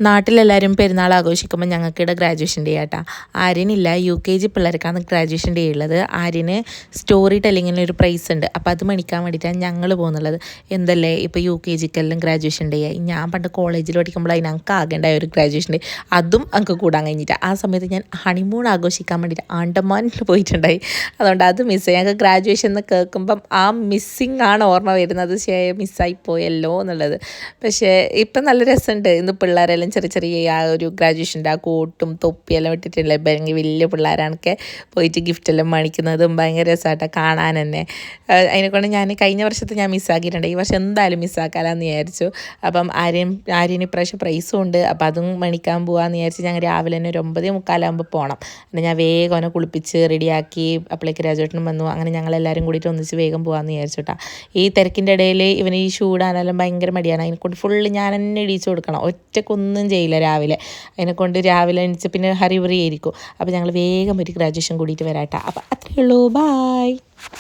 നാട്ടിലെല്ലാവരും പെരുന്നാൾ ആഘോഷിക്കുമ്പോൾ ഞങ്ങൾക്കിവിടെ ഗ്രാജുവേഷൻ ഡേ ആട്ടാ. ആര്യനില്ല, UKG പിള്ളേർക്കാണ് ഗ്രാജുവേഷൻ ഡേ ഉള്ളത്. ആര്യന് സ്റ്റോറി ടെല്ലിങ്ങിന് ഒരു പ്രൈസ് ഉണ്ട്. അപ്പോൾ അത് മേടിക്കാൻ വേണ്ടിയിട്ടാണ് ഞങ്ങൾ പോകുന്നുള്ളത്. എന്തല്ലേ ഇപ്പോൾ UKGക്കെല്ലാം ഗ്രാജുവേഷൻ ഡേ ആയി. ഞാൻ പണ്ട് കോളേജിൽ പഠിക്കുമ്പോൾ ഞങ്ങൾക്ക് ആകേണ്ടായ ഒരു ഗ്രാജുവേഷൻ ഡേ, അതും ഞങ്ങൾക്ക് കൂടാൻ കഴിഞ്ഞിട്ട്. ആ സമയത്ത് ഞാൻ ഹണിമൂൺ ആഘോഷിക്കാൻ വേണ്ടിയിട്ട് ആൻഡമാനിൽ പോയിട്ടുണ്ടായി. അതുകൊണ്ട് അത് മിസ്സായി. ഞങ്ങൾക്ക് ഗ്രാജുവേഷൻ എന്ന് കേൾക്കുമ്പം ആ മിസ്സിങ് ആണ് ഓർമ്മ വരുന്നത്. മിസ്സായി പോയല്ലോ എന്നുള്ളത്. പക്ഷേ ഇപ്പം നല്ല രസമുണ്ട്. ഇന്ന് പിള്ളേരെല്ലാം ചെറിയ ആ ഒരു ഗ്രാജുവേഷൻ്റെ ആ കോട്ടും തൊപ്പിയെല്ലാം ഇട്ടിട്ടില്ലേ, ഭയങ്കര വലിയ പിള്ളേരാണൊക്കെ പോയിട്ട് ഗിഫ്റ്റെല്ലാം മേടിക്കുന്നതും ഭയങ്കര രസമായിട്ടാണ് കാണാൻ തന്നെ. അതിനെക്കൊണ്ട് ഞാൻ കഴിഞ്ഞ വർഷത്തെ ഞാൻ മിസ്സാക്കിയിട്ടുണ്ട്. ഈ വർഷം എന്തായാലും മിസ്സാക്കാമെന്ന് വിചാരിച്ചു. അപ്പം ആര്യന് ഇപ്രാവശ്യം പ്രൈസും ഉണ്ട്. അപ്പം അതും മേടിക്കാൻ പോകാമെന്ന് വിചാരിച്ച് ഞങ്ങൾ രാവിലെ തന്നെ ഒരു 9:45 പോകണം. പിന്നെ ഞാൻ വേഗം അവനെ കുളിപ്പിച്ച് റെഡിയാക്കി അപ്പോഴേക്ക് രാജേട്ടനും വന്നു. അങ്ങനെ ഞങ്ങളെല്ലാവരും കൂടിയിട്ട് ഒന്നിച്ച് വേഗം പോകാമെന്ന് വിചാരിച്ചു കേട്ടോ. ഈ തിരക്കിൻ്റെ ഇടയിൽ ഇവന് ഈ ഷൂടാനെല്ലാം ഭയങ്കര മടിയാണ്. അതിനെക്കൊണ്ട് ഫുള്ള് ഞാൻ തന്നെ ഇടിച്ചു കൊടുക്കണം. ഒറ്റക്കൊന്നും ചെയ്യില്ല രാവിലെ. അതിനെക്കൊണ്ട് രാവിലെ എണീച്ച് പിന്നെ ഹറിബറി ആയിരിക്കും. അപ്പോൾ ഞങ്ങൾ വേഗം ഒരു ഗ്രാജുവേഷൻ കൂടിയിട്ട് വരാം കേട്ടോ. അപ്പോൾ അത്രയേ ഉള്ളൂ. ബായ്.